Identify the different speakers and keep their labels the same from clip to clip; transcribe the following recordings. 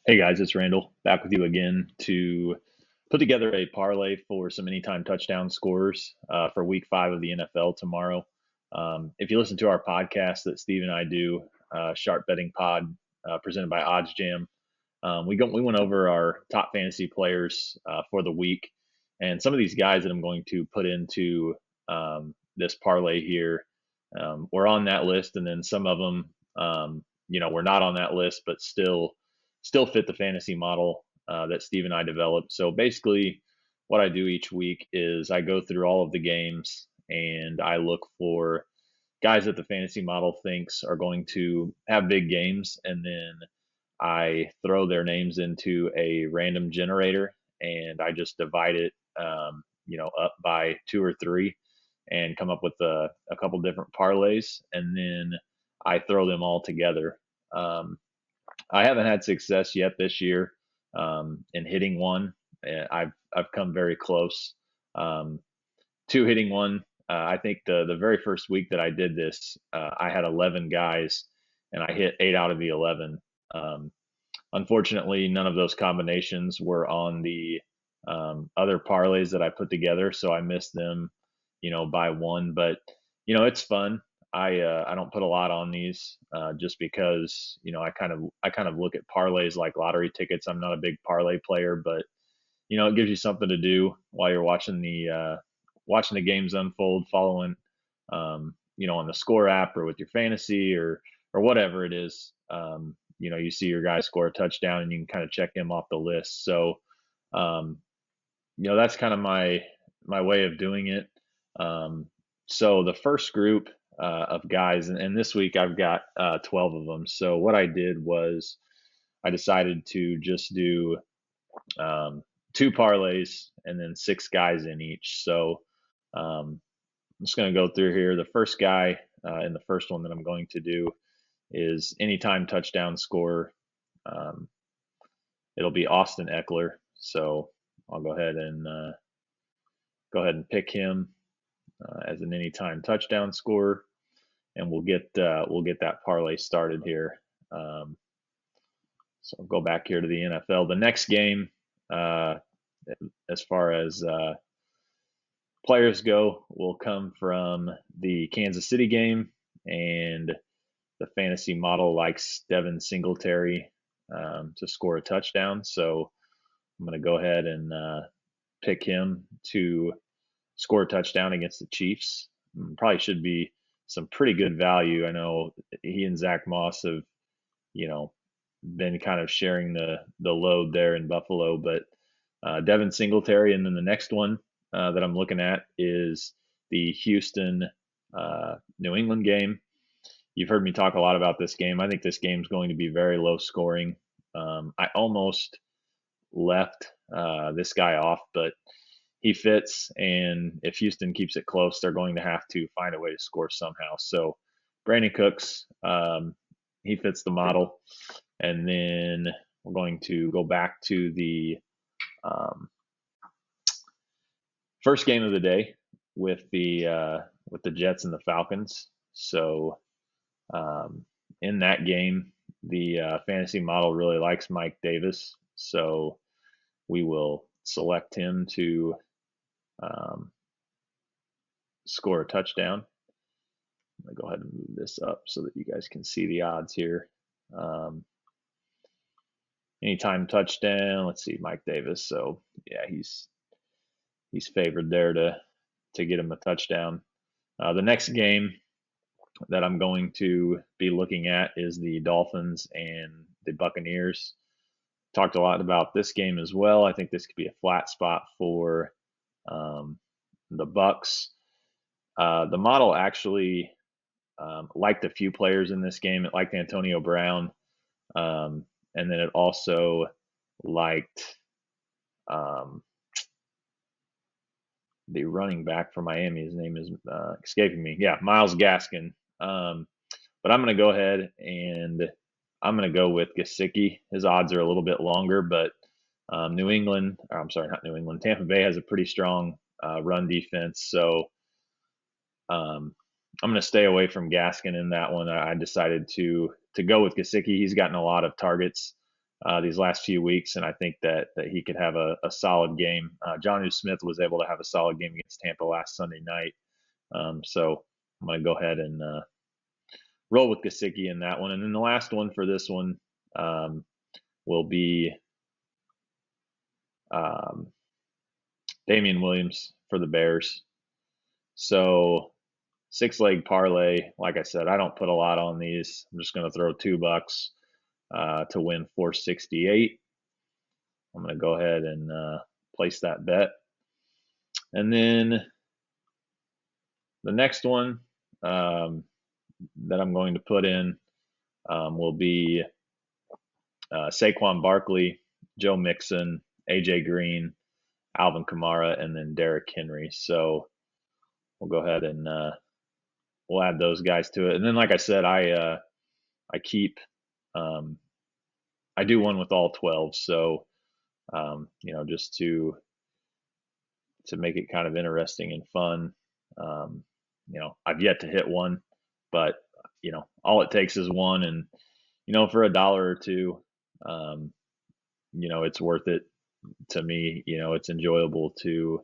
Speaker 1: Hey guys, it's Randall back with you again to put together a parlay for some anytime touchdown scorers for week 5 of the NFL tomorrow. If you listen to our podcast that Steve and I do, Sharp Betting Pod, presented by Odds Jam, we went over our top fantasy players for the week, and some of these guys that I'm going to put into this parlay here were on that list, and then some of them, were not on that list, but still fit the fantasy model that Steve and I developed. So basically, what I do each week is I go through all of the games and I look for guys that the fantasy model thinks are going to have big games, and then I throw their names into a random generator and I just divide it, up by two or three and come up with a couple different parlays, and then I throw them all together. Um, I haven't had success yet this year in hitting one. I've come very close to hitting one. I think the very first week that I did this, I had 11 guys, and I hit 8 out of the 11. Um, Unfortunately, none of those combinations were on the other parlays that I put together, so I missed them, by one. But it's fun. I don't put a lot on these just because I kind of look at parlays like lottery tickets. I'm not a big parlay player, but it gives you something to do while you're watching the games unfold, following on the score app or with your fantasy or whatever it is. You see your guy score a touchdown and you can kind of check him off the list. So um, that's kind of my way of doing it. So the first group of guys, and this week I've got 12 of them. So what I did was I decided to just do um, two parlays and then six guys in each. So I'm just going to go through here. The first guy in the first one that I'm going to do is anytime touchdown scorer. Um, it'll be Austin Eckler. So I'll go ahead and pick him as an anytime touchdown scorer, and we'll get that parlay started here. Um, so I'll go back here to the NFL. The next game, uh, as far as players go, will come from the Kansas City game, and the fantasy model likes Devin Singletary to score a touchdown. So I'm going to go ahead and pick him to score a touchdown against the Chiefs. Probably should be some pretty good value. I know he and Zach Moss have, you know, been kind of sharing the load there in Buffalo, but Devin Singletary, and then the next one that I'm looking at is the Houston New England game. You've heard me talk a lot about this game. I think this game is going to be very low scoring. I almost left this guy off, but he fits. And if Houston keeps it close, they're going to have to find a way to score somehow. So Brandin Cooks, he fits the model. And then we're going to go back to the um, first game of the day with the Jets and the Falcons. So um, in that game, the fantasy model really likes Mike Davis, so we will select him to um, score a touchdown. I'm going to go ahead and move this up so that you guys can see the odds here. Um, Anytime touchdown. Let's see, Mike Davis. So yeah, he's favored there to get him a touchdown. The next game that I'm going to be looking at is the Dolphins and the Buccaneers. Talked a lot about this game as well. I think this could be a flat spot for the Bucks. The model actually liked a few players in this game. It liked Antonio Brown, and then it also liked um, the running back for Miami. His name is escaping me. Yeah, Miles Gaskin. But I'm going to go ahead and I'm going to go with Gesicki. His odds are a little bit longer, but New England, or I'm sorry, not New England, Tampa Bay has a pretty strong run defense. So um, I'm going to stay away from Gaskin in that one. I decided to go with Gesicki. He's gotten a lot of targets these last few weeks, and I think that he could have a solid game. Jonnu Smith was able to have a solid game against Tampa last Sunday night. So I'm going to go ahead and roll with Gesicki in that one. And then the last one for this one will be Damien Williams for the Bears. So 6-leg parlay. Like I said, I don't put a lot on these. I'm just going to throw $2 to win 468. I'm going to go ahead and place that bet. And then the next one that I'm going to put in will be Saquon Barkley, Joe Mixon, AJ Green, Alvin Kamar, and then Derrick Henry. So we'll go ahead and we'll add those guys to it. And then, like I said, I keep I do one with all 12. So just to make it kind of interesting and fun. I've yet to hit one, but all it takes is one, and for $1 or $2, it's worth it to me. It's enjoyable to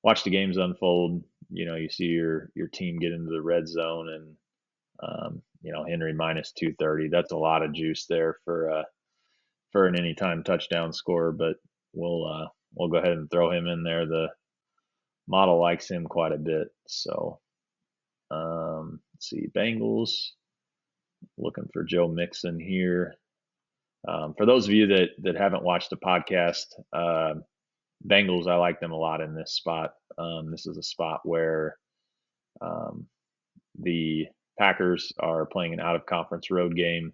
Speaker 1: watch the games unfold. You see your team get into the red zone, and Henry minus 230. That's a lot of juice there for an anytime touchdown scorer. But we'll go ahead and throw him in there. The model likes him quite a bit. So let's see, Bengals. Looking for Joe Mixon here. For those of you that haven't watched the podcast, Bengals, I like them a lot in this spot. This is a spot where the Packers are playing an out-of-conference road game,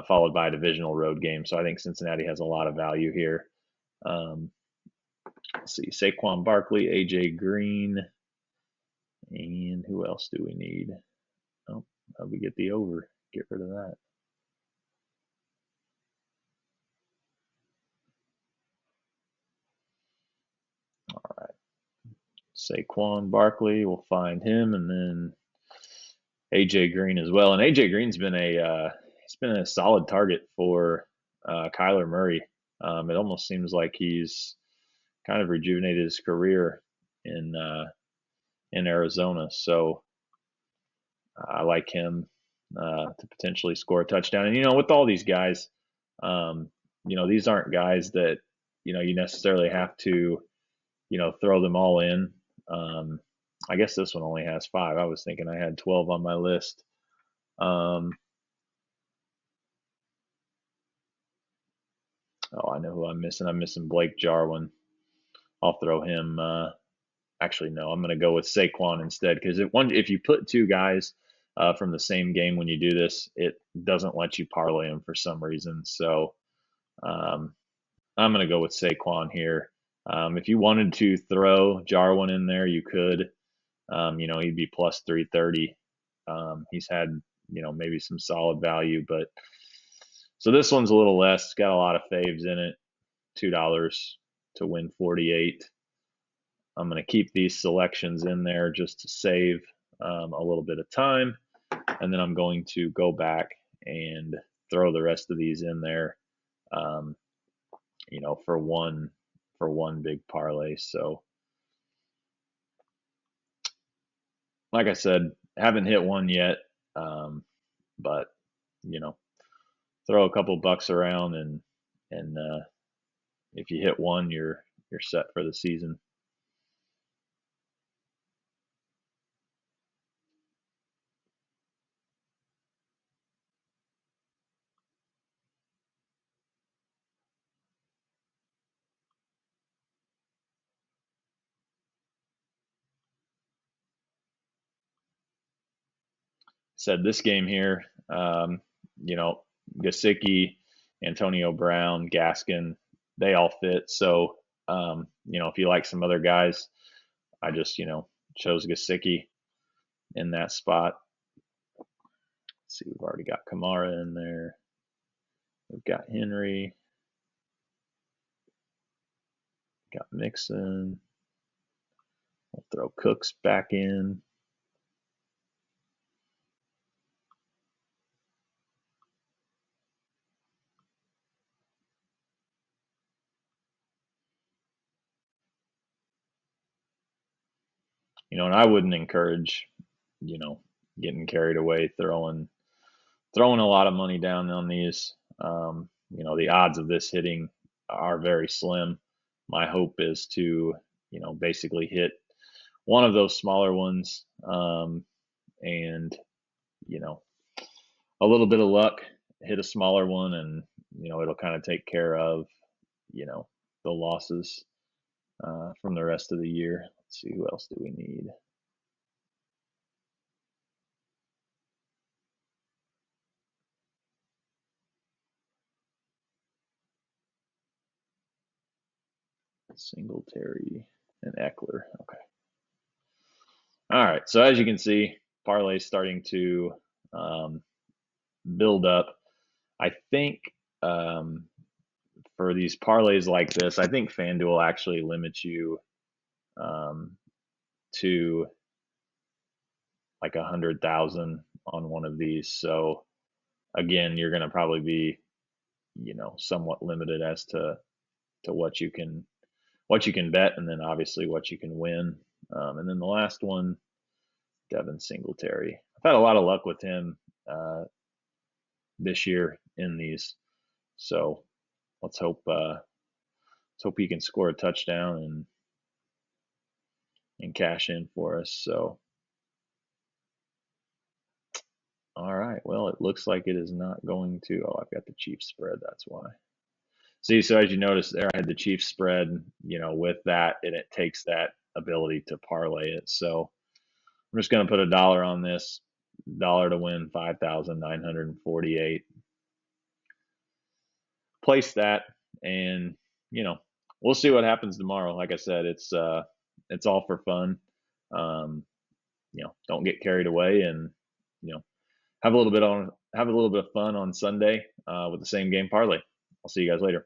Speaker 1: followed by a divisional road game. So I think Cincinnati has a lot of value here. Let's see, Saquon Barkley, AJ Green, and who else do we need? Oh, we get the over. Get rid of that. All right. Saquon Barkley, we'll find him, and then AJ Green as well. And AJ Green's been a solid target for Kyler Murray. It almost seems like he's kind of rejuvenated his career in Arizona. So I like him to potentially score a touchdown. And with all these guys, these aren't guys that you necessarily have to throw them all in. I guess this one only has 5. I was thinking I had 12 on my list. Oh, I know who I'm missing. I'm missing Blake Jarwin. I'll throw him. Actually, no, I'm going to go with Saquon instead, because if you put 2 guys from the same game when you do this, it doesn't let you parlay them for some reason. So I'm going to go with Saquon here. If you wanted to throw Jarwin in there, you could. He'd be plus 330. He's had, maybe some solid value, but so this one's a little less. It's got a lot of faves in it. $2 to win 48. I'm going to keep these selections in there just to save a little bit of time. And then I'm going to go back and throw the rest of these in there, for one big parlay. So, like I said, haven't hit one yet, but throw a couple bucks around, and if you hit one, you're set for the season. Said this game here, Gesicki, Antonio Brown, Gaskin, they all fit. So, if you like some other guys, I just, chose Gesicki in that spot. Let's see, we've already got Kamara in there. We've got Henry. Got Mixon. We'll throw Cooks back in. And I wouldn't encourage, getting carried away, throwing a lot of money down on these. The odds of this hitting are very slim. My hope is to, basically hit one of those smaller ones, and, you know, a little bit of luck, hit a smaller one, and, it'll kind of take care of, the losses from the rest of the year. Let's see, who else do we need? Singletary and Eckler. Okay. All right. So as you can see, Parlay's starting to build up. I think for these parlays like this, I think FanDuel actually limits you to like 100,000 on one of these. So again, you're going to probably be, somewhat limited as to what you can bet, and then obviously what you can win. And then the last one, Devin Singletary. I've had a lot of luck with him this year in these, so let's hope he can score a touchdown and cash in for us. So, all right. Well, it looks like it is not going to. Oh, I've got the Chiefs spread. That's why. See, so as you notice there, I had the Chiefs spread, with that, and it takes that ability to parlay it. So I'm just going to put $1 on this, dollar to win 5,948. Place that, and we'll see what happens tomorrow. Like I said, it's all for fun. Don't get carried away, and have a little bit of fun on Sunday with the same game parlay. I'll see you guys later.